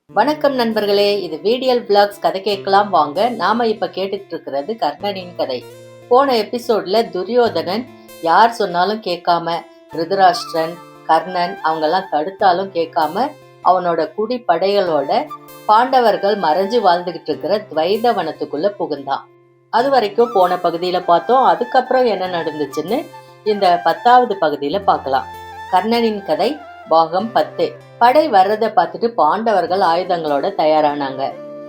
வணக்கம் நண்பர்களே, இது VDL Vlogs. கதை கேட்கலாம் வாங்க. நாம இப்ப கேட்டுட்டு இருக்கிறது கர்ணனின் கதை. போன எபிசோட்ல துரியோதனன் யார் சொன்னாலும் கேட்காம, திருதராஷ்டிரன், கர்ணன் அவங்கெல்லாம் தடுத்தாலும் கேட்காம அவனோட குடி படைகளோட பாண்டவர்கள் மறைஞ்சு வாழ்ந்துகிட்டு இருக்கிற துவைதவனத்துக்குள்ள புகுந்தான். அது வரைக்கும் போன பகுதியில பார்த்தோம். அதுக்கப்புறம் என்ன நடந்துச்சுன்னு இந்த 10வது பகுதியில பார்க்கலாம். கர்ணனின் கதை பாகம் 10. படை வர்றத பார்த்துட்டு பாண்டவர்கள் ஆயுதங்களோட தயாரானாங்க.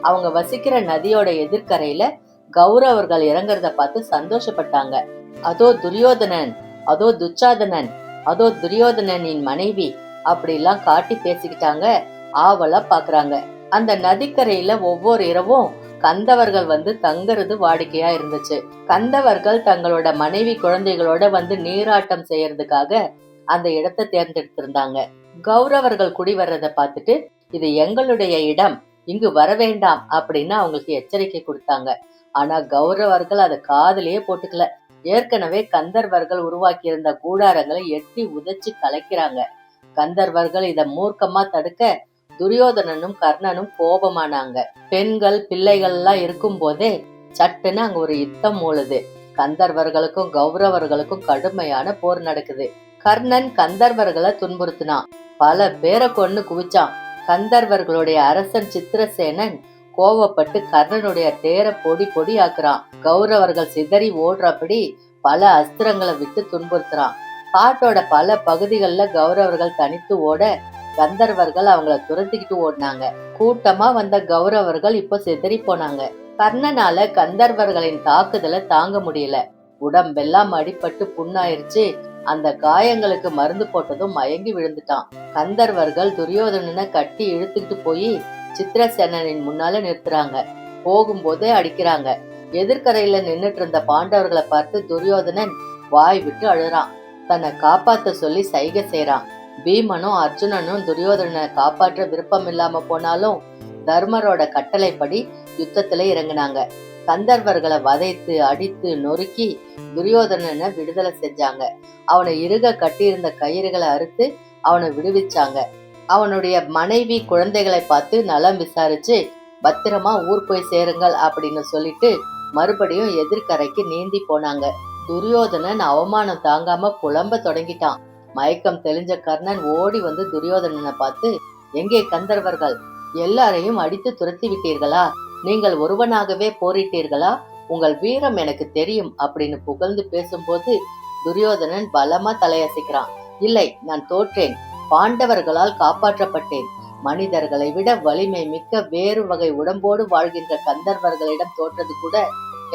அவங்க வசிக்கிற நதியோட எதிர்கரையில கௌரவர்கள் இறங்குறத பார்த்து சந்தோஷப்பட்டாங்க. அதோ துரியோதனன், அதோ துச்சாதனன், அதோ துரியோதனனின் மனைவி அப்படிலாம் காட்டி பேசிக்கிட்டாங்க. ஆவலா பாக்குறாங்க. அந்த நதிக்கரையில ஒவ்வொரு இரவும் கந்தவர்கள் வந்து தங்குறது வாடிக்கையா இருந்துச்சு. கந்தவர்கள் தங்களோட மனைவி குழந்தைகளோட வந்து நீராட்டம் செய்யறதுக்காக அந்த இடத்தை தேர்ந்தெடுத்திருந்தாங்க. கௌரவர்கள் குடி வர்றத பார்த்துட்டு இது எங்களுடைய இடம், இங்கு வர வேண்டாம் அப்படின்னு அவங்களுக்கு எச்சரிக்கை கொடுத்தாங்க. ஆனா கௌரவர்கள் அதை காதுலயே போட்டுக்கல. ஏற்கனவே கந்தர்வர்கள் உருவாக்கி இருந்த கூடாரங்களை எட்டி உதைச்சு கலைக்கிறாங்க. கந்தர்வர்கள் இத மூர்க்கமா தடுக்க துரியோதனனும் கர்ணனும் கோபமானாங்க. பெண்கள் பிள்ளைகள் எல்லாம் இருக்கும் போதே சட்டுன்னு அங்க ஒரு யுத்தம் மூழுது. கந்தர்வர்களுக்கும் கௌரவர்களுக்கும் கடுமையான போர் நடக்குது. கர்ணன் கந்தர்வர்களை துன்புறுத்தினான். பல பேரை கொன்னு குவிச்சான். கந்தர்வர்களுடைய அரசன் சித்திரசேனன் கோவப்பட்டு கர்ணனுடைய தேரை பொடி பொடி ஆக்குறான். கௌரவர்கள் சிதறி ஓடுறபடி பல அஸ்திரங்களை விட்டு துன்புறுத்துறான். காட்டோட பல பகுதிகளில் கௌரவர்கள் தனித்து ஓட கந்தர்வர்கள் அவங்கள துரத்திக்கிட்டு ஓடினாங்க. கூட்டமா வந்த கௌரவர்கள் இப்போ சிதறி போனாங்க. கர்ணனால கந்தர்வர்களின் தாக்குதலை தாங்க முடியல. உடம்பெல்லாம் அடிபட்டு புண்ணாயிருச்சு. அந்த காயங்களுக்கு மருந்து போட்டதும் மயங்கி விழுந்துட்டான். கந்தர்வர்கள் துரியோதனனை கட்டி இழுத்துக்கிட்டு போய் சித்திரசேனனின் முன்னால நிறுத்துறாங்க. போகும்போதே அடிக்கிறாங்க. எதிர்கரையில நின்னுட்டு இருந்த பாண்டவர்களை பார்த்து துரியோதனன் வாய் விட்டு அழுறான். தன்னை காப்பாத்த சொல்லி சைகை செய்யறான். பீமனும் அர்ஜுனனும் துரியோதனனை காப்பாற்ற விருப்பம் இல்லாம போனாலும் தர்மரோட கட்டளைப்படி யுத்தத்துல இறங்குனாங்க. கந்தர்வர்களை வதைத்து அடித்து நொறுக்கி துரியோதனனை விடுதலை செஞ்சாங்க. அவனை இறுக கட்டியிருந்த கயிறுகளை அறுத்து அவனை விடுவிச்சாங்க. அவனுடைய மனைவி குழந்தைகளை பார்த்து நலம் விசாரிச்சு பத்திரமா ஊர் போய் சேருங்கள் அப்படின்னு சொல்லிட்டு மறுபடியும் எதிர்கரைக்கு நீந்தி போனாங்க. துரியோதனன் அவமானம் தாங்காம புலம்ப தொடங்கிட்டான். மயக்கம் தெளிஞ்ச கர்ணன் ஓடி வந்து துரியோதனனை பார்த்து, எங்கே கந்தர்வர்கள்? எல்லாரையும் அடித்து துரத்தி விட்டீர்களா? நீங்கள் ஒருவனாகவே போரிட்டீர்களா? உங்கள் வீரம் எனக்கு தெரியும் அப்படின்னு புகழ்ந்து பேசும்போது துரியோதனன் பலமா தலையசைக்கிறான். இல்லை, நான் தோற்றேன். பாண்டவர்களால் காப்பாற்றப்பட்டேன். மனிதர்களை விட வலிமை மிக்க வேறு வகை உடம்போடு வாழ்கின்ற கந்தர்வர்களிடம் தோற்றது கூட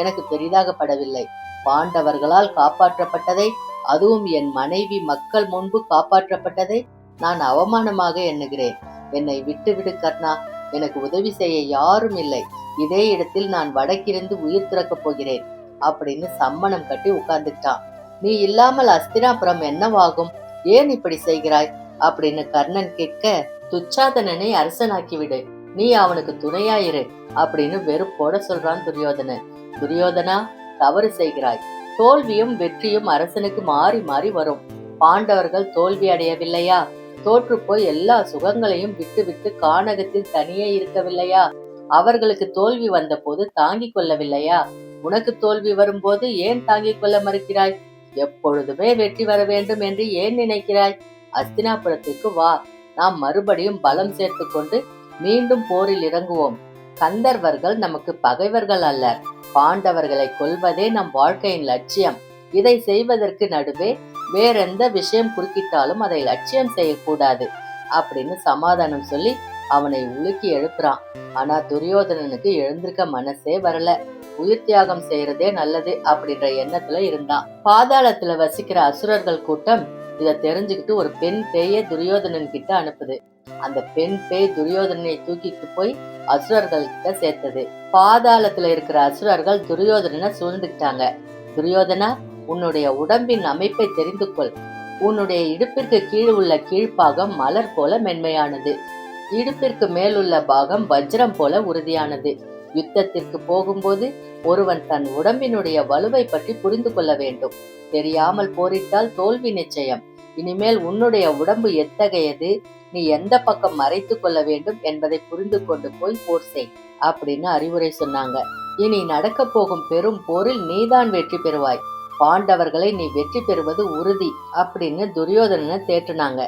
எனக்கு பெரிதாகப்படவில்லை. பாண்டவர்களால் காப்பாற்றப்பட்டதை, அதுவும் என் மனைவி மக்கள் முன்பு காப்பாற்றப்பட்டதை நான் அவமானமாக எண்ணுகிறேன். என்னை விட்டுவிடு கர்ணா. எனக்கு உதவி செய்ய யாரும் இல்லை. இதே இடத்தில் நான் வடக்கிருந்து உயிர் துறக்கப் போகிறேன் அப்படின்னு சம்மணம் கட்டி உட்கார்ந்துட்டான். நீ இல்லாமல் அஸ்தினாபுரம் என்னவாகும்? ஏன் இப்படி செய்கிறாய் அப்படின்னு கர்ணன் கேட்க, துச்சாதனனை அரசனாக்கிவிடு, நீ அவனுக்கு துணையாயிரு அப்படின்னு வெறுப்போட சொல்றான் துரியோதனன். துரியோதனா, தவறு செய்கிறாய். தோல்வியும் வெற்றியும் அரசனுக்கு மாறி மாறி வரும். பாண்டவர்கள் தோல்வி அடையவில்லையா? தோற்று போய் எல்லா சுகங்களையும் விட்டு விட்டு கானகத்தில் தனியே இருக்கவில்லையா? அவர்களுக்கு தோல்வி வந்த போது தாங்கிக் கொள்ளவில்லையா? உனக்கு தோல்வி வரும்போது ஏன் தாங்கிக் கொள்ள மறுக்கிறாய்? எப்பொழுதுமே வெற்றி வர வேண்டும் என்று ஏன் நினைக்கிறாய்? அஸ்தினாபுரத்திற்கு வா. நாம் மறுபடியும் பலம் சேர்த்து கொண்டு மீண்டும் போரில் இறங்குவோம். கந்தர்வர்கள் நமக்கு பகைவர்கள் அல்ல. பாண்டவர்களை கொல்வதே நம் வாழ்க்கையின் லட்சியம். இதை செய்வதற்கு நடுவே வேறெந்த விஷயம் குறுக்கிட்டாலும் அதை லட்சியம் செய்யக்கூடாது அப்படின்னு சமாதானம் சொல்லி அவனை உலுக்கி எழுப்புறான். ஆனா துரியோதனனுக்கு எழுந்திருக்க மனசே வரல. உயிர் தியாகம் செய்யறதே நல்லது அப்படின்ற எண்ணத்துல இருந்தான். பாதாளத்துல வசிக்கிற அசுரர்கள் கூட்டம் இத தெரிஞ்சுக்கிட்டு ஒரு பெண் பேய துரியோதனன் கிட்ட அனுப்புது. அந்த பெண் பேய் துரியோதனனை தூக்கிட்டு போய் அசுரர்கள் கிட்ட சேர்த்தது. பாதாளத்துல இருக்கிற அசுரர்கள் துரியோதனனை சூழ்ந்துக்கிட்டாங்க. துரியோதனா, உன்னுடைய உடம்பின் அமைப்பை தெரிந்து கொள். உன்னுடைய இடுப்பிற்கு கீழ் உள்ள கீழ்ப்பாகம் மலர் போல மென்மையானது. இடுப்பிற்கு மேலுள்ள பாகம் வஜ்ரம் போல உறுதியானது. யுத்தத்திற்கு போகும்போது ஒருவன் தன் உடம்பினுடைய வலுவை பற்றி புரிந்து கொள்ள வேண்டும். தெரியாமல் போரிட்டால் தோல்வி நிச்சயம். இனிமேல் உன்னுடைய உடம்பு எத்தகையது, நீ எந்த பக்கம் மறைத்து கொள்ள வேண்டும் என்பதை புரிந்து கொண்டு போய் போர் செய் அப்படின்னு அறிவுரை சொன்னாங்க. இனி நடக்க போகும் பெரும் போரில் நீதான் வெற்றி பெறுவாய். பாண்டவர்களை நீ வெற்றி பெறுவது உறுதி அப்படின்னு துரியோதனனை தேற்றினாங்க.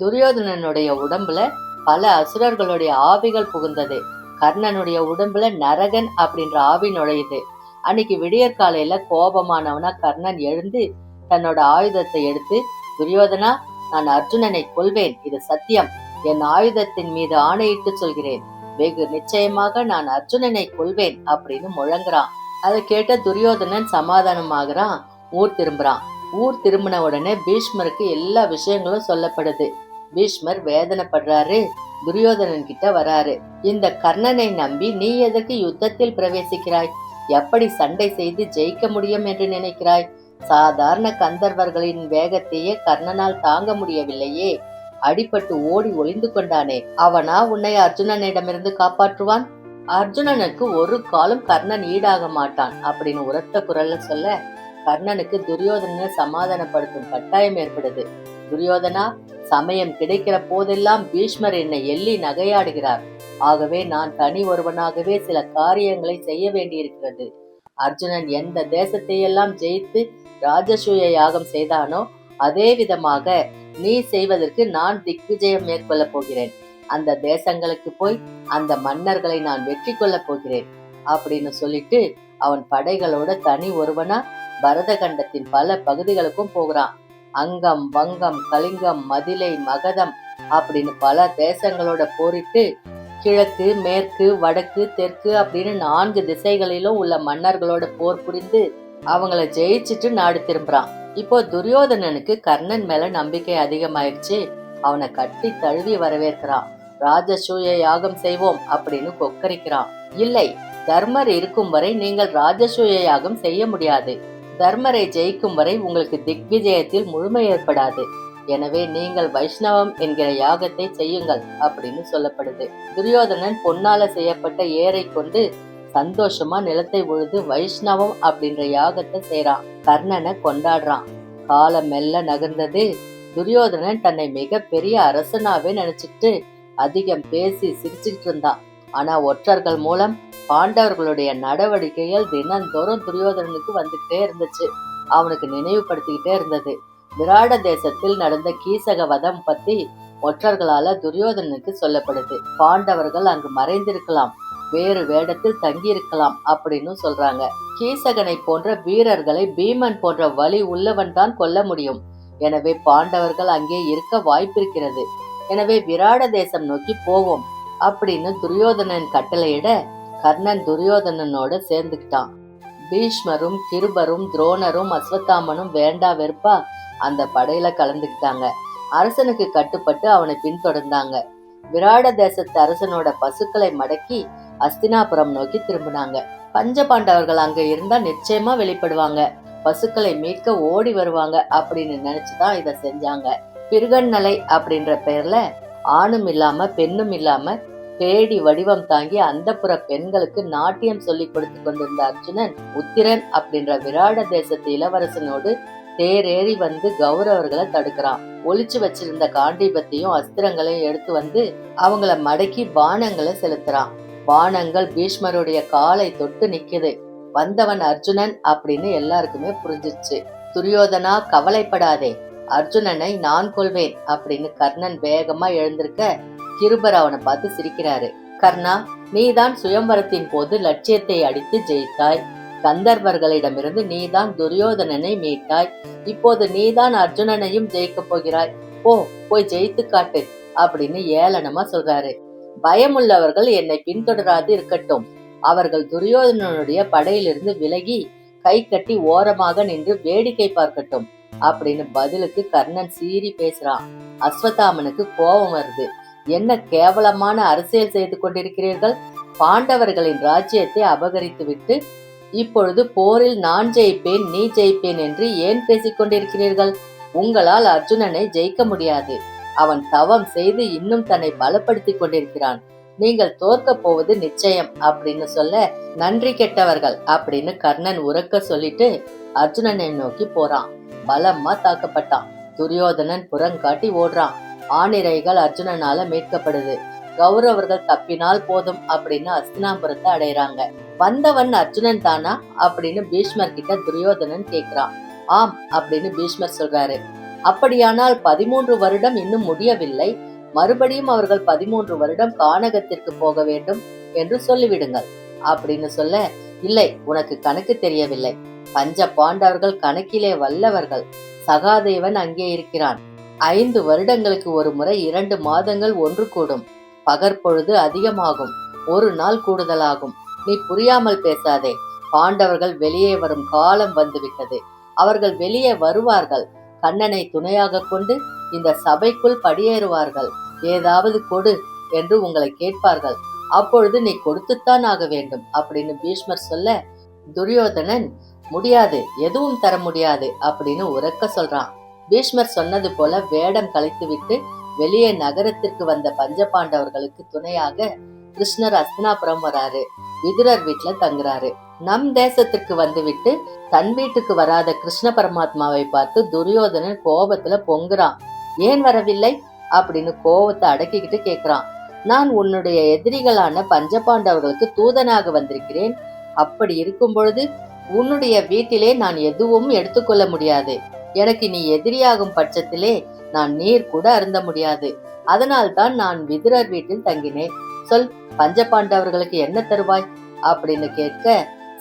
துரியோதனனுடைய உடம்புல பல அசுரர்களுடைய ஆவிகள் புகுந்தது. கர்ணனுடைய உடம்புல நரகன் அப்படின்ற ஆவி நுழையுது. அன்னைக்கு விடியற் காலையில கோபமானவனா கர்ணன் எழுந்து தன்னோட ஆயுதத்தை எடுத்து, துரியோதனா, நான் அர்ஜுனனை கொல்வேன், இது சத்தியம், என் ஆயுதத்தின் மீது ஆணையிட்டு சொல்கிறேன், வெகு நிச்சயமாக நான் அர்ஜுனனை கொல்வேன் அப்படின்னு முழங்குறான். அதை கேட்ட துரியோதனன் சமாதானமாகறான், ஊர் திரும்புறான். ஊர் திரும்பின உடனே பீஷ்மருக்கு எல்லா விஷயங்களும் சொல்லப்படுது. பீஷ்மர் வேதனைப்படுறாரு. துரியோதனன் கிட்ட வராரு. இந்த கர்ணனை நம்பி நீ எதற்கு யுத்தத்தில் பிரவேசிக்கிறாய்? எப்படி சண்டை செய்து ஜெயிக்க முடியும் என்று நினைக்கிறாய்? சாதாரண கந்தர்வர்களின் வேகத்தையே கர்ணனால் தாங்க முடியவில்லையே. அடிபட்டு ஓடி ஒளிந்து கொண்டானே, அவனா உன்னை அர்ஜுனனிடமிருந்து காப்பாற்றுவான்? அர்ஜுனனுக்கு ஒரு காலம் கர்ணன் ஈடாக மாட்டான் அப்படின்னு உரத்த குரல்ல சொல்ல, கர்ணனுக்கு துரியோதனனை சமாதானப்படுத்தும் கட்டாயம் ஏற்படுது. துரியோதனா, சமயம் கிடைக்கிற போதெல்லாம் பீஷ்மர் என்னை எள்ளி நகையாடுகிறார். ஆகவே நான் தனி ஒருவனாகவே சில காரியங்களை செய்ய வேண்டியிருக்கிறது. அர்ஜுனன் எந்த தேசத்தையெல்லாம் ஜெயித்து ராஜசூய யாகம் செய்தானோ அதே விதமாக நீ செய்வதற்கு நான் திக்விஜயம் மேற்கொள்ள போகிறேன். அந்த தேசங்களுக்கு போய் அந்த மன்னர்களை நான் வெற்றி கொள்ள போகிறேன் அப்படின்னு சொல்லிட்டு அவன் படைகளோட தனி ஒருவனா பரதகண்டத்தின் பல பகுதிகளுக்கும் போகிறான். அங்கம், வங்கம், கலிங்கம், மதிலை, மகதம் அப்படின்னு பல தேசங்களோட போரிட்டு கிழக்கு, மேற்கு, வடக்கு, தெற்கு அப்படின்னு 4 திசைகளிலும் உள்ள மன்னர்களோட போர் புரிந்து அவங்கள ஜெயிச்சுட்டு நாடு திரும்புறான். இப்போ துரியோதனனுக்கு கர்ணன் மேல நம்பிக்கை அதிகமாயிருச்சு. அவனை கட்டி தழுவி வரவேற்கிறான். ராஜசூய யாகம் செய்வோம் அப்படின்னு கொக்கரிக்கிறான். இல்லை, தர்மர் இருக்கும் வரை நீங்கள் ராஜசூய யாகம் செய்ய முடியாது. தர்மரை ஜெயிக்கும் வரை உங்களுக்கு திக்விஜயத்தில் முழுமை ஏற்படாது. எனவே நீங்கள் வைஷ்ணவம் என்கிற யாகத்தை செய்யுங்கள் அப்படின்னு சொல்லப்படுது. துரியோதனன் பொன்னால செய்யப்பட்ட ஏரை கொண்டு சந்தோஷமா நிலத்தை உழுது வைஷ்ணவம் அப்படின்ற யாகத்தை செய்யறான். கர்ணனை கொண்டாடுறான். காலம் மெல்ல நகர்ந்தது. துரியோதனன் தன்னை மிக பெரிய அரசனாவே நினைச்சுக்கிட்டு அதிகம் பேசி சிரிச்சுக்கிட்டு இருந்தான். ஆனா ஒற்றர்கள் மூலம் பாண்டவர்களுடைய நடவடிக்கைகள் தினந்தோறும் துரியோதனனுக்கு வந்துகிட்டே இருந்துச்சு. அவனுக்கு நினைவுபடுத்திக்கிட்டே இருந்தது. விராட தேசத்தில் நடந்த கீசக வதம் பத்தி ஒற்றர்களால துரியோதனனுக்கு சொல்லப்படுது. பாண்டவர்கள் அங்கு மறைந்திருக்கலாம், வேறு வேடத்தில் தங்கியிருக்கலாம் அப்படின்னு சொல்றாங்க. கீசகனை போன்ற வீரர்களை பீமன் போன்ற வலி உள்ளவன் தான் கொல்ல முடியும். எனவே பாண்டவர்கள் அங்கே இருக்க வாய்ப்பிருக்கிறது. எனவே விராட தேசம் நோக்கி போவோம் அப்படின்னு துரியோதனன் கட்டளையிட கர்ணன் துரியோதனனோட சேர்ந்துக்கிட்டான். பீஷ்மரும் கிருபரும் துரோணரும் அஸ்வத்தாமனும் வேண்டா வெறுப்பா அந்த படையில கலந்துக்கிட்டாங்க. அரசனுக்கு கட்டுப்பட்டு அவனை பின்தொடர்ந்தாங்க. விராட தேசத்து அரசனோட பசுக்களை மடக்கி அஸ்தினாபுரம் நோக்கி திரும்பினாங்க. பஞ்ச பாண்டவர்கள் அங்க இருந்தா நிச்சயமா வெளிப்படுவாங்க, பசுக்களை மீட்க ஓடி வருவாங்க அப்படின்னு நினைச்சுதான் இத செஞ்சாங்க. பிருகன்னலை அப்படின்ற பெயர்ல ஆணும் இல்லாம பெண்ணும் இல்லாம பேடி வடிவம் தாங்கி அந்தப்புற பெண்களுக்கு நாட்டியம் சொல்லி கொடுத்து கொண்டிருந்த அர்ஜுனன் உத்திரன் அப்படின்ற விராட தேசத்து இளவரசனோடு தேரேறி வந்து கௌரவர்களை தடுக்கிறான். ஒளிச்சு வச்சிருந்த காண்டீபத்தையும் அஸ்திரங்களையும் எடுத்து வந்து அவங்கள மடக்கி பானங்களை செலுத்துறான். பானங்கள் பீஷ்மருடைய காலை தொட்டு நிக்குது. வந்தவன் அர்ஜுனன் அப்படின்னு எல்லாருக்குமே புரிஞ்சிச்சு. துரியோதனா, கவலைப்படாதே, அர்ஜுனனை நான் கொள்வேன் அப்படின்னு கர்ணன் வேகமா எழுந்திருக்க கிருபர் அவனை பார்த்து சிரிக்கிறாரு. கர்ணா, நீதான் சுயம்பரத்தின் போது லட்சியத்தை அடித்து ஜெயித்தாய். கந்தர்வர்களிடமிருந்து நீதான் துரியோதனனை மீட்டாய். இப்போது நீதான் அர்ஜுனனையும் ஜெயிக்க போகிறாய். போய் ஜெயித்து காட்டு அப்படின்னு ஏளனமா சொல்றாரு. பயமுள்ளவர்கள் என்னை பின்தொடராது இருக்கட்டும். அவர்கள் துரியோதனனுடைய படையிலிருந்து விலகி கை கட்டி ஓரமாக நின்று வேடிக்கை பார்க்கட்டும் அப்படின்னு பதிலுக்கு கர்ணன் சீறி பேசுறான். அஸ்வத்தாமனுக்கு கோபம் வருது. என்ன கேவலமான அரசியல் செய்து கொண்டிருக்கிறீர்கள்? பாண்டவர்களின் ராஜ்யத்தை அபகரித்து விட்டு இப்பொழுது போரில் நான் ஜெயிப்பேன், நீ ஜெயிப்பேன் என்று ஏன் பேசிக் கொண்டிருக்கிறீர்கள்? உங்களால் அர்ஜுனனை ஜெயிக்க முடியாது. அவன் தவம் செய்து இன்னும் தன்னை பலப்படுத்தி கொண்டிருக்கிறான். நீங்கள் தோற்க போவது நிச்சயம் அப்படின்னு சொல்ல, நன்றி கெட்டவர்கள் அப்படின்னு கர்ணன் உரக்க சொல்லிட்டு அர்ஜுனனை நோக்கி போறான். பலமா தாக்கப்பட்டான். துரியோதனன் புறங்காட்டி ஓடுறான். ஆணிரைகள் அர்ஜுனனால மீட்கப்படுது. கௌரவர்கள் தப்பினால் போதும் அப்படின்னு அஸ்தினாபுரத்தை அடையறாங்க. வந்தவன் அர்ஜுனன் தானா அப்படின்னு பீஷ்மர் கிட்ட துரியோதனன் கேக்குறான். ஆம் அப்படின்னு பீஷ்மர் சொல்றாரு. அப்படியானால் 13 வருடம் இன்னும் முடியவில்லை, மறுபடியும் அவர்கள் 13 வருடம் கானகத்திற்கு போக வேண்டும் என்று சொல்லிவிடுங்கள் அப்படின்னு சொல்ல, இல்லை, உனக்கு கணக்கு தெரியவில்லை. பஞ்ச பாண்டவர்கள் கணக்கிலே வல்லவர்கள். சகாதேவன் அங்கே இருக்கிறான். 5 வருடங்களுக்கு ஒரு முறை 2 மாதங்கள் ஒன்று கூடும். பகற்பொழுது அதிகமாகும், ஒரு நாள் கூடுதலாகும். நீ புரியாமல் பேசாதே. பாண்டவர்கள் வெளியே வரும் காலம் வந்துவிட்டது. அவர்கள் வெளியே வருவார்கள். கண்ணனை துணையாக கொண்டு இந்த சபைக்குள் படியேறுவார்கள். ஏதாவது கொடு என்று உங்களை கேட்பார்கள். அப்பொழுது நீ கொடுத்துத்தான் ஆக வேண்டும் அப்படின்னு பீஷ்மர் சொல்ல, துரியோதனன் முடியாது, எதுவும் தர முடியாது அப்படின்னு உரக்க சொல்றான். பீஷ்மர் சொன்னது போல வேடம் கலைத்துவிட்டு வெளியே நகரத்திற்கு வந்த பஞ்ச பாண்டவர்களுக்கு துணையாக கிருஷ்ணர் அஸ்தினாபுரம் வராரு. விதுரர் வீட்டுல தங்குறாரு. நம் தேசத்திற்கு வந்துவிட்டு தன் வீட்டுக்கு வராத கிருஷ்ண பரமாத்மாவை பார்த்து துரியோதனன் கோபத்துல பொங்குறான். ஏன் வரவில்லை அப்படின்னு கோபத்தை அடக்கிக்கிட்டு கேக்குறான். நான் உன்னுடைய எதிரிகளான பஞ்ச பாண்டவர்களுக்கு தூதனாக வந்திருக்கிறேன். அப்படி இருக்கும் பொழுது உன்னுடைய வீட்டிலே நான் எதுவும் எடுத்துக்கொள்ள முடியாது. எனக்கு நீ எதிரியாகும் பட்சத்திலே நான் நீர் கூட அருந்த முடியாது. அதனால்தான் நான் விதுரர் வீட்டில் தங்கினேன். சொல், பஞ்ச பாண்டவர்களுக்கு என்ன தருவாய் அப்படின்னு கேட்க,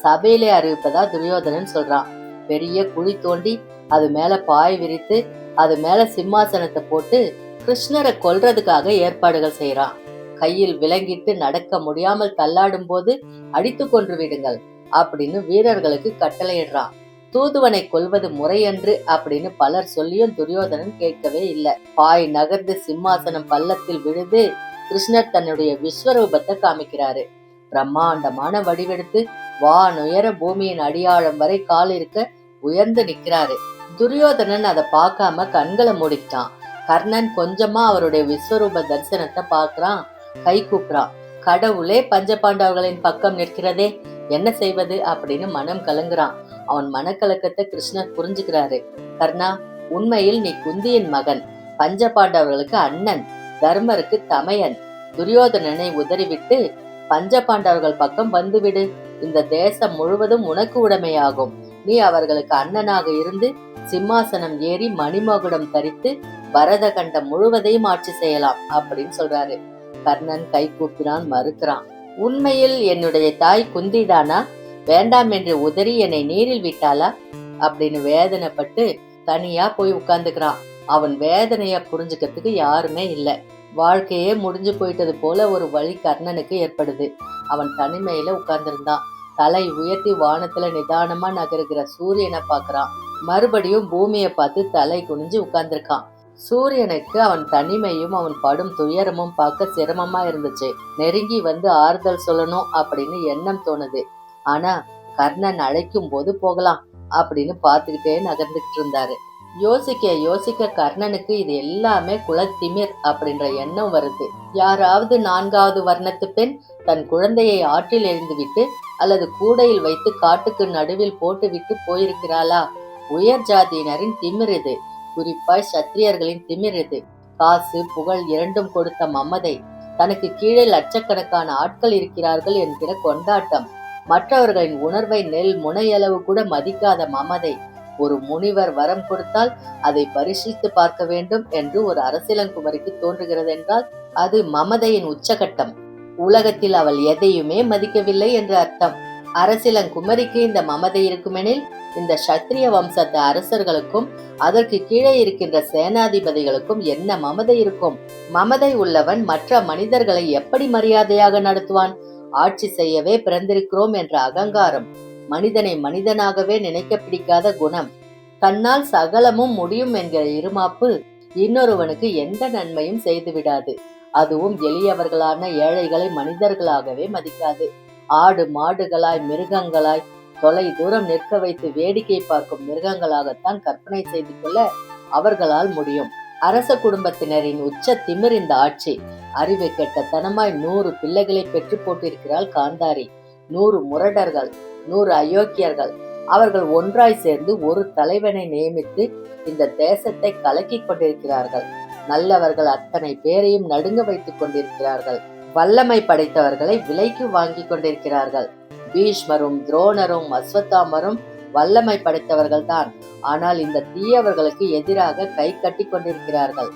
சபையிலே அறிவிப்பதா துரியோதனன் சொல்றான். பெரிய குழி தோண்டி அது மேல பாய் விரித்து அது மேல சிம்மாசனத்தை போட்டு கிருஷ்ணரை கொல்றதுக்காக ஏற்பாடுகள் செய்யறான். கையில் விலங்கிட்டு நடக்க முடியாமல் தள்ளாடும் போது அடித்து கொன்று விடுங்கள் அப்படின்னு வீரர்களுக்கு கட்டளையிடுறான். தூதுவனை கொல்வது முறையன்று அப்படின்னு பலர் சொல்லியும் துரியோதனன் கேட்கவே இல்லை. பாய் நகர்ந்து சிம்மாசனம் பள்ளத்தில் விழுது கிருஷ்ணர் தன்னுடைய விஸ்வரூபத்தை காமிக்கிறாரு. பிரம்மாண்டமான வடிவெடுத்து வானுயர பூமியின் அடியாழம் வரை கால் இருக்க உயர்ந்து நிக்கிறாரு. துரியோதனன் அதை பார்க்காம கண்களை மூடிக்கிட்டான். கர்ணன் கொஞ்சமா அவருடைய விஸ்வரூப தரிசனத்தை பாக்குறான். கை கூப்புறான். கடவுளே பஞ்ச பாண்டவர்களின் பக்கம் நிற்கிறதே, என்ன செய்வது அப்படின்னு மனம் கலங்குறான். அவன் மனக்கலக்கத்தை கிருஷ்ணர் புரிஞ்சுக்கிறாரு. கர்ணா, உண்மையில் நீ குந்தியின் மகன், பஞ்ச பாண்டவர்களுக்கு அண்ணன், தர்மருக்கு தமையன். துரியோதனனை உதறிவிட்டு பஞ்ச பாண்டவர்கள் பக்கம் வந்துவிடு. இந்த தேசம் முழுவதும் உனக்கு உடைமையாகும். நீ அவர்களுக்கு அண்ணனாக இருந்து சிம்மாசனம் ஏறி மணிமகுடம் தரித்து பரத கண்டம் முழுவதையும் ஆட்சி செய்யலாம் அப்படின்னு சொல்றாரு. கர்ணன் கை கூப்பினான், மறுக்கிறான். உண்மையில் என்னுடைய தாய் குந்திதானா? வேண்டாம் என்று உதறி என்னை நீரில் விட்டாளா அப்படின்னு வேதனைப்பட்டு தனியா போய் உட்கார்ந்துக்கிறான். அவன் வேதனைய புரிஞ்சுக்கிறதுக்கு யாருமே இல்லை. வாழ்க்கையே முடிஞ்சு போயிட்டது போல ஒரு வழி கர்ணனுக்கு ஏற்படுது. அவன் தனிமையில உட்கார்ந்திருந்தான். தலை உயர்த்தி வானத்துல நிதானமா நகருகிற சூரியனை பாக்குறான். மறுபடியும் பூமியை பார்த்து தலை குனிஞ்சு உட்கார்ந்திருக்கான். சூரியனுக்கு அவன் தனிமையும் அவன் படும் துயரமும் பார்க்க சிரமமா இருந்துச்சு. நெருங்கி வந்து ஆறுதல் சொல்லணும் அப்படின்னு எண்ணம் தோணுது. ஆனா கர்ணன் அழைக்கும் போது போகலாம் அப்படின்னு பார்த்துக்கிட்டே நகர்ந்துகிட்டு இருந்தாரு. யோசிக்க யோசிக்க கர்ணனுக்கு இது எல்லாமே குலத்திமிர் அப்படின்ற எண்ணம் வருது. யாராவது 4வது வர்ணத்து பெண் தன் குழந்தையை ஆற்றில் எறிந்து விட்டு அல்லது கூடையில் வைத்து காட்டுக்கு நடுவில் போட்டு விட்டு போயிருக்கிறாளா? உயர் ஜாதியினரின் திமிர் இது. குறிப்பாய் சத்திரியர்களின் திமிர் இது. காசு புகழ் இரண்டும் கொடுத்த மமதை, தனக்கு கீழே லட்சக்கணக்கான ஆட்கள் இருக்கிறார்கள் என்கிற கொண்டாட்டம், மற்றவர்களின் உணர்வை நெல் முனையளவு கூட மதிக்காத மமதை. ஒரு முனிவர் வரம் கொடுத்தால் அதை பரிசீலித்து பார்க்க வேண்டும் என்று ஒரு அரசியலங்குமரிக்கு தோன்றுகிறது என்றால் அது மமதையின் உச்சகட்டம். உலகத்தில் அவள் எதையுமே மதிக்கவில்லை என்று அர்த்தம். அரசியலங்குமரிக்கு இந்த மமதை இருக்குமெனில் இந்த சத்திரிய வம்சத்து அரசர்களுக்கும் அதற்கு கீழே இருக்கின்ற சேனாதிபதிகளுக்கும் என்ன மமதை இருக்கும்? மமதை உள்ளவன் மற்ற மனிதர்களை எப்படி மரியாதையாக நடத்துவான்? ஆட்சி செய்யவே பிறந்திருக்கிறோம் என்ற அகங்காரம், மனிதனை மனிதனாகவே நினைக்க பிடிக்காத குணம், தன்னால் சகலமும் முடியும் என்கிற இருமாப்பு இன்னொருவனுக்கு எந்த நன்மையும் செய்து விடாது. அதுவும் எளியவர்களான ஏழைகளை மனிதர்களாகவே மதிக்காது. ஆடு மாடுகளாய் மிருகங்களாய் தொலை தூரம் நிற்க வைத்து வேடிக்கை பார்க்கும் மிருகங்களாகத்தான் கற்பனை செய்து கொள்ள அவர்களால் முடியும். அரச குடும்பத்தினரின் உச்ச திமிர் இந்த ஆட்சி. அறிவு கெட்டத்தனமாய் 100 பிள்ளைகளை பெற்று போட்டிருக்கிறாள் காந்தாரி. 100 முரடர்கள், 100 அயோக்கியர்கள். அவர்கள் ஒன்றாய் சேர்ந்து ஒரு தலைவனை நியமித்து இந்த தேசத்தை கலக்கி கொண்டிருக்கிறார்கள். நல்லவர்கள் அத்தனை பேரையும் நடுங்க வைத்துக் கொண்டிருக்கிறார்கள். வல்லமை படைத்தவர்களை விலைக்கு வாங்கி கொண்டிருக்கிறார்கள். பீஷ்மரும் துரோணரும் அஸ்வத்தாமரும் வல்லமை படைத்தவர்கள்தான். ஆனால் இந்த தீயவர்களுக்கு எதிராக கை கட்டி கொண்டிருக்கிறார்கள்.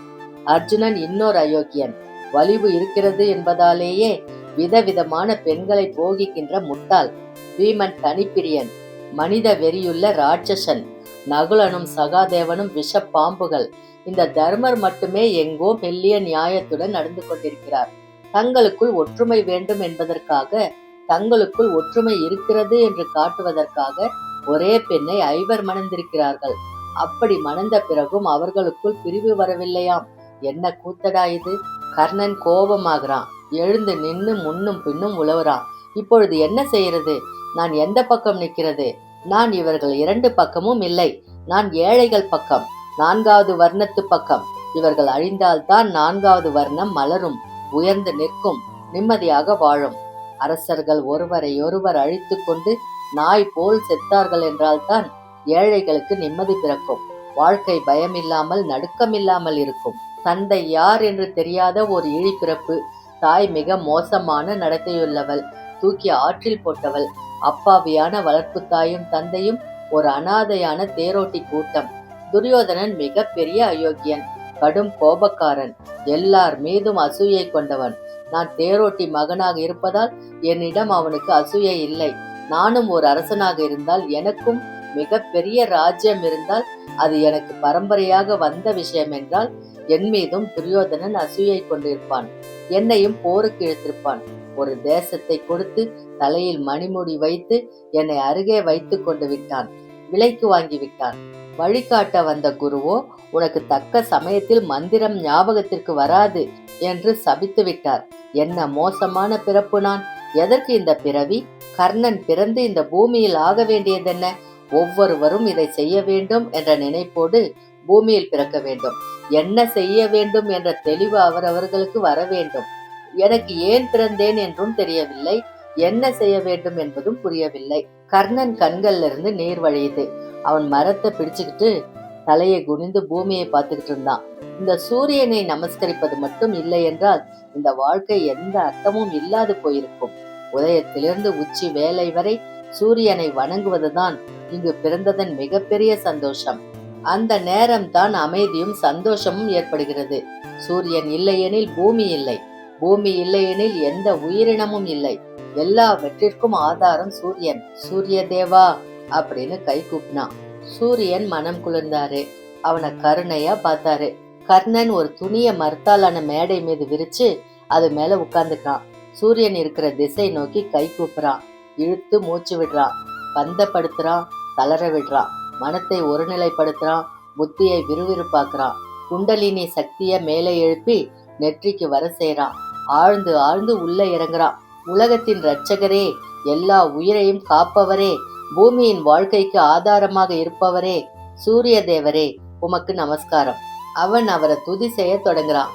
அர்ஜுனன் இன்னொரு அயோக்கியன். வலிவு இருக்கிறது என்பதாலேயே விதவிதமான பெண்களை போகிக்கின்ற முட்டாள். பீமன் தனிப்பிரியன், மனித வெறியுள்ள ராட்சசன். நகுலனும் சகாதேவனும் விஷ பாம்புகள். இந்த தர்மர் மட்டுமே எங்கோ மெல்லிய நியாயத்துடன் நடந்து கொண்டிருக்கிறார். தங்களுக்குள் ஒற்றுமை வேண்டும் என்பதற்காக, தங்களுக்குள் ஒற்றுமை இருக்கிறது என்று காட்டுவதற்காக ஒரே பெண்ணை ஐவர் மணந்திருக்கிறார்கள். அப்படி மணந்த பிறகும் அவர்களுக்குள் பிரிவு வரவில்லையாம். என்ன கூத்தடா இது! கர்ணன் கோபமாகறான். எழுந்து நின்னு முன்னும் பின்னும் உழவுறான். இப்பொழுது என்ன செய்யறது? நான் எந்த பக்கம் நிற்கிறது? நான் இவர்கள் இரண்டு பக்கமும் இல்லை. நான் ஏழைகள் பக்கம், நான்காவது வர்ணத்து பக்கம். இவர்கள் அழிந்தால்தான் நான்காவது வர்ணம் மலரும், உயர்ந்து நிற்கும், நிம்மதியாக வாழும். அரசர்கள் ஒருவரையொருவர் அழித்து கொண்டு நாய் போல் செத்தார்கள் என்றால்தான் ஏழைகளுக்கு நிம்மதி பிறக்கும். வாழ்க்கை பயமில்லாமல் நடுக்கமில்லாமல் இருக்கும். தந்தை யார் என்று தெரியாத ஒரு இழிபிறப்பு. தாய் மிக மோசமான நடத்தையுள்ளவள், தூக்கி ஆற்றில் போட்டவள். அப்பாவியான வளர்ப்பு தாயும் தந்தையும் ஒரு அனாதையான தேரோட்டி கூட்டம். துரியோதனன் மிக பெரிய அயோக்கியன், கடும் கோபக்காரன், எல்லார் மீதும் அசூயை கொண்டவன். நான் தேரோட்டி மகனாக இருப்பதால் என்னிடம் அவனுக்கு அசூயை இல்லை. நானும் ஒரு அரசனாக இருந்தால், எனக்கும் மிக பெரிய ராஜ்யம் இருந்தால், அது எனக்கு பரம்பரையாக வந்த விஷயம் என்றால் என் மீதும் துரியோதனன் அசூயை கொண்டிருப்பான். என்னையும் போருக்கு இழுத்திருப்பான். ஒரு தேசத்தை கொடுத்து தலையில் மணிமுடி வைத்து என்னை அருகே வைத்து கொண்டு விட்டான். விலைக்கு வாங்கி விட்டான். வழிகாட்ட வந்த குருவோ உனக்கு தக்க சமயத்தில் மந்திரம் ஞாபகத்திற்கு வராது என்று சபித்து விட்டார். என்ன மோசமான பிறப்பு நான்! எதற்கு இந்த பிறவி? கர்ணன் பிறந்து இந்த பூமியில் ஆக வேண்டியதென்ன? ஒவ்வொருவரும் இதை செய்ய வேண்டும் என்ற நினைப்போடு பூமியில் பிறக்க வேண்டும். என்ன செய்ய வேண்டும் என்ற தெளிவு அவரவர்களுக்கு வர வேண்டும். எனக்கு ஏன் பிறந்தேன் என்றும் தெரியவில்லை, என்ன செய்ய வேண்டும் என்பதும் புரியவில்லை. கர்ணன் கண்கள்ல இருந்து நீர் வழியுது. அவன் மரத்தை பிடிச்சுக்கிட்டு தலையை குனிந்து பூமியை பார்த்துக்கிட்டு இருந்தான். இந்த சூரியனை நமஸ்கரிப்பது மட்டும் இல்லை என்றால் இந்த வாழ்க்கை எந்த அர்த்தமும் இல்லாது போயிருக்கும். உதயத்திலிருந்து உச்சி வேலை வரை சூரியனை வணங்குவதுதான் இங்கு பிறந்ததன் மிகப்பெரிய சந்தோஷம். அந்த நேரம்தான் அமைதியும் சந்தோஷமும் ஏற்படுகிறது. சூரியன் இல்லையெனில் பூமி இல்லை, பூமி இல்லையெனில் எந்த உயிரினமும் இல்லை. எல்லாவற்றிற்கும் ஆதாரம் சூரியன். சூரிய தேவா அப்படின்னு கை கூப்பினான். சூரியன் மனம் குளிர்ந்தாரு. அவனை கருணையா பார்த்தாரு. கர்ணன் ஒரு துணிய மரத்தாலான மேடை மீது விரிச்சு அது மேல உட்கார்ந்துக்கான். சூரியன் இருக்கிற திசை நோக்கி கை கூப்புறான். இழுத்து மூச்சு விடுறான். பந்தப்படுத்துறான், தளர விடுறான். மனத்தை ஒருநிலைப்படுத்துறான், புத்தியை விறுவிறுப்பாக்குறான். குண்டலினி சக்திய மேலே எழுப்பி நெற்றிக்கு வர செய்றான். ஆழ்ந்து ஆழ்ந்து உள்ள இறங்குறான். உலகத்தின் இரட்சகரே, எல்லா உயிரையும் காப்பவரே, பூமியின் வாழ்க்கைக்கு ஆதாரமாக இருப்பவரே, சூரிய தேவரே, உமக்கு நமஸ்காரம். அவன் அவரை துதி செய்ய தொடங்குறான்.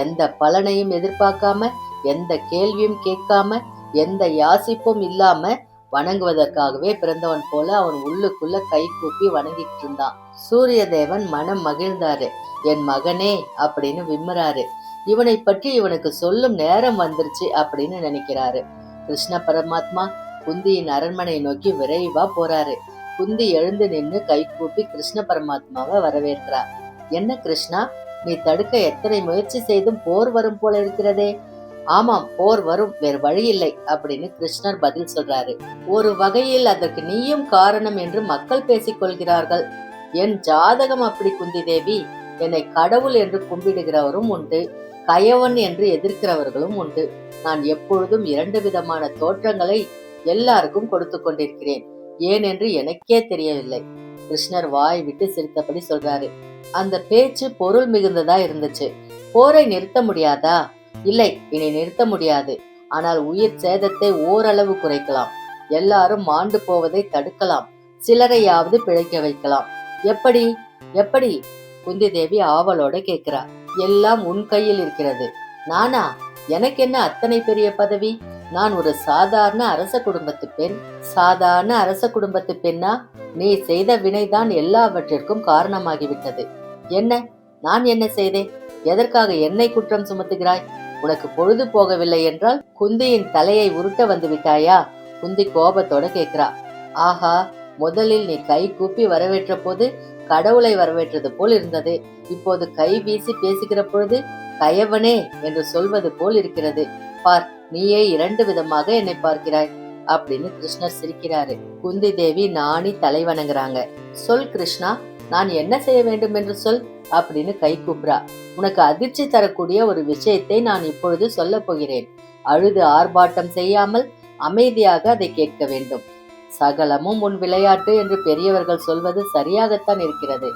எந்த பலனையும் எதிர்பார்க்காம, எந்த கேள்வியும் கேட்காம, எந்த யாசிப்பும் இல்லாம வணங்குவதற்காகவே பிறந்தவன் போல அவன் உள்ளுக்குள்ள கை கூப்பி வணங்கிட்டு இருந்தான். சூரிய தேவன் மனம் மகிழ்ந்தாரு. என் மகனே அப்படின்னு விம்முறாரு. இவனை பற்றி இவனுக்கு சொல்லும் நேரம் வந்துருச்சு அப்படின்னு நினைக்கிறாரு. கிருஷ்ண பரமாத்மா குந்தியின் அரண்மனை நோக்கி விரைவா போறாரு. குந்தி எழுந்து நின்று கை கூப்பி கிருஷ்ண பரமாத்மாவை வரவேற்கிறார். என்ன கிருஷ்ணா, நீ தடுக்க எத்தனை முயற்சி செய்தும் போர் வரும் போல இருக்கிறதே. ஆமாம், போர் வரும், வேறு வழி இல்லை அப்படின்னு கிருஷ்ணர் பதில் சொல்றாரு. ஒரு வகையில் அதற்கு நீயும் காரணம் என்று மக்கள் பேசிக் கொள்கிறார்கள். என் ஜாதகம் அப்படி குந்தி தேவி. என்னை கடவுள் என்று கும்பிடுகிறவரும் உண்டு, கயவன் என்று எதிர்க்கிறவர்களும் உண்டு. நான் எப்பொழுதும் இரண்டு விதமான தோற்றங்களை எல்லாருக்கும் கொடுத்து கொண்டிருக்கிறேன். ஏன் என்று எனக்கே தெரியவில்லை. கிருஷ்ணர் வாய் விட்டு சிரித்தபடி சொல்றாரு. அந்த பேச்சு பொருள் மிகுந்ததா இருந்துச்சு. போரை நிறுத்த முடியாதா? இல்லை, இனி நிறுத்த முடியாது. ஆனால் உயிர் சேதத்தை ஓரளவு குறைக்கலாம். எல்லாரும் மாண்டு போவதை தடுக்கலாம். சிலரையாவது பிழைக்க வைக்கலாம். எப்படி எப்படி? குந்தி தேவி ஆவலோட கேட்கிறா. எல்லாம் உன் கையில் இருக்கிறது. நானா? எனக்கு என்ன அத்தனை பெரிய பதவி? நான் ஒரு சாதாரண அரச குடும்பத்து பெண். சாதாரண அரச குடும்பத்து பெண்ணா? நீ செய்த வினைதான் எல்லாவற்றிற்கும் காரணமாகிவிட்டது. என்ன? நான் என்ன செய்தேன்? எதற்காக என்னை குற்றம் சுமத்துகிறாய்? உனக்கு பொழுது போகவில்லை என்றால் குந்தியின் தலையை உருட்ட வந்து விட்டாயா? குந்தி கோபத்தோட கேக்குறா. ஆஹா, முதலில் நீ கை கூப்பி வரவேற்ற போது கடவுளை வரவேற்றது போல் இருந்தது. இப்போது கை வீசி பேசுகிற பொழுது கயவனே என்று சொல்வது போல் இருக்கிறது. பார், நீயே 2 விதமாக என்னை பார்க்கிறாய் அப்படின்னு கிருஷ்ணர் சிரிக்கிறாரு. குந்தி தேவி நாணி தலை வணங்குறாங்க. சொல் கிருஷ்ணா, நான் என்ன செய்ய வேண்டும் என்று சொல் அப்படின்னு கை கூப்புறா. உனக்கு அதிர்ச்சி தரக்கூடிய ஒரு விஷயத்தை நான் இப்பொழுது சொல்ல போகிறேன். அழுது ஆர்ப்பாட்டம் செய்யாமல் அமைதியாக அதை கேட்க வேண்டும். சகலமும் உன் விளையாட்டு என்று பெரியவர்கள் சொல்வது சரியாகத்தான் இருக்கிறது.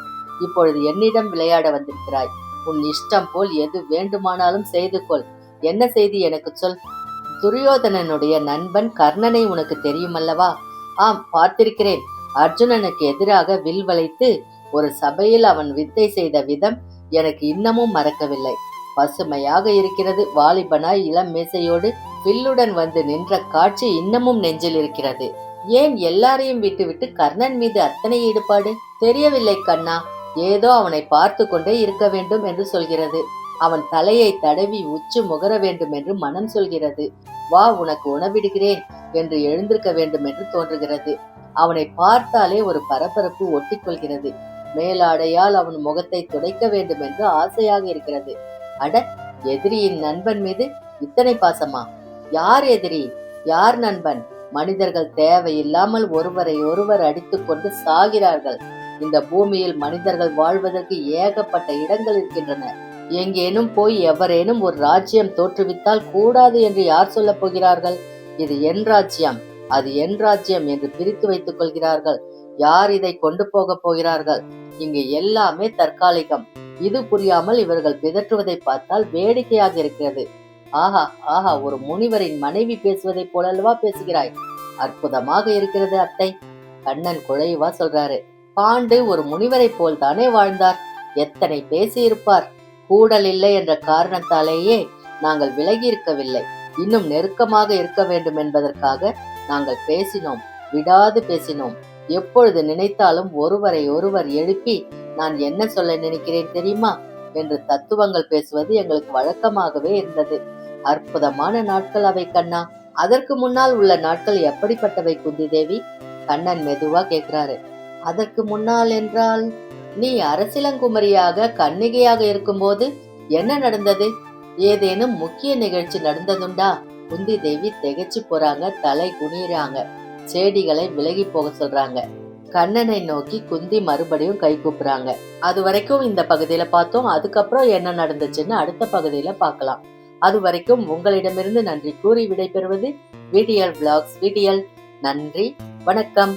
இப்பொழுது என்னிடம் விளையாட வந்திருக்கிறாய். உன் இஷ்டம் போல் எது வேண்டுமானாலும் செய்து கொள். என்ன செய்தி எனக்கு சொல். துரியோதனனுடைய நண்பன் கர்ணனை உனக்கு தெரியுமல்லவா? ஆம், பார்த்திருக்கிறேன். அர்ஜுனனுக்கு எதிராக வில் வளைத்து ஒரு சபையில் அவன் வித்தை செய்த விதம் எனக்கு இன்னமும் மறக்கவில்லை. பசுமையாக இருக்கிறது. வாலிபனாய் இளம் மீசையோடு வில்லுடன் வந்து நின்ற காட்சி இன்னமும் நெஞ்சில் இருக்கிறது. ஏன் எல்லாரையும் விட்டுவிட்டு கர்ணன் மீது அத்தனை ஈடுபாடு? தெரியவில்லை கண்ணா. ஏதோ அவனை பார்த்து கொண்டே இருக்க வேண்டும் என்று சொல்கிறது. அவன் தலையை தடவி உச்சு முகர வேண்டும் என்று மனம் சொல்கிறது. வா, உனக்கு உணவிடுகிறேன் என்று எழுந்திருக்க வேண்டும் என்று தோன்றுகிறது. அவனை பார்த்தாலே ஒரு பரபரப்பு ஒட்டிக்கொள்கிறது. மேலாடையால் அவன் முகத்தை துடைக்க வேண்டும் என்று ஆசையாக இருக்கிறது. அட, எதிரியின் நண்பன் மீது இத்தனை பாசமா? யார் எதிரி, யார் நண்பன்? மனிதர்கள் தேவையில்லாமல் ஒருவரை ஒருவர் அடித்துக் கொண்டு சாகிறார்கள். இந்த பூமியில் மனிதர்கள் வாழ்வதற்கு ஏகப்பட்ட இடங்கள் இருக்கின்றன. எங்கேனும் போய் எவரேனும் ஒரு ராஜ்யம் தோற்றுவித்தால் கூடாது என்று யார் சொல்ல போகிறார்கள்? இது என் ராஜ்யம், அது என் ராஜ்யம் என்று பிரித்து வைத்துக் கொள்கிறார்கள். யார் இதை கொண்டு போக போகிறார்கள்? இங்கு எல்லாமே தற்காலிகம். இது புரியாமல் இவர்கள் பிதற்றுவதை பார்த்தால் வேடிக்கையாக இருக்கிறது. ஆஹா ஆஹா, ஒரு முனிவரின் மனைவி பேசுவதை போலல்லவா பேசுகிறாய்? அற்புதமாக இருக்கிறது அத்தை. கண்ணன் குழைவா சொல்றாரு. பாண்டு ஒரு முனிவரை போல் தானே வாழ்ந்தார். எத்தனை பேசியிருப்பார். கூடல் இல்லை என்ற காரணத்தாலேயே நாங்கள் விலகி இருக்கவில்லை. இன்னும் நெருக்கமாக இருக்க வேண்டும் என்பதற்காக நாங்கள் பேசினோம், விடாது பேசினோம். எப்பொழுது நினைத்தாலும் ஒருவரை ஒருவர் எழுப்பி நான் என்ன சொல்ல நினைக்கிறேன் தெரியுமா என்று தத்துவங்கள் பேசுவது எங்களுக்கு வழக்கமாகவே இருந்தது. அற்புதமான நாட்கள் அவை கண்ணா. அதற்கு முன்னால் உள்ள நாட்கள் எப்படிப்பட்டவை குந்தி தேவி? கண்ணன் மெதுவா கேட்கிறாரு. அதற்கு முன்னால் என்றால் நீ அரசிலங்குமரியாக கன்னிகையாக இருக்கும்போது என்ன நடந்தது? ஏதேனும் முக்கிய நிகழ்ச்சி நடந்ததுண்டா? குந்தி தேவி திகைச்சு போறாங்க, தலை குனிறாங்க, செடிகளை விலகி போக சொல்றாங்க. கண்ணனை நோக்கி குந்தி மறுபடியும் கை கூப்புறாங்க. அது வரைக்கும் இந்த பகுதியில பார்த்தோம். அதுக்கப்புறம் என்ன நடந்துச்சுன்னு அடுத்த பகுதியில பார்க்கலாம். அது வரைக்கும் உங்களிடமிருந்து நன்றி கூறி விடைபெறுவது விடியல் விளாக்ஸ் விடியல். நன்றி, வணக்கம்.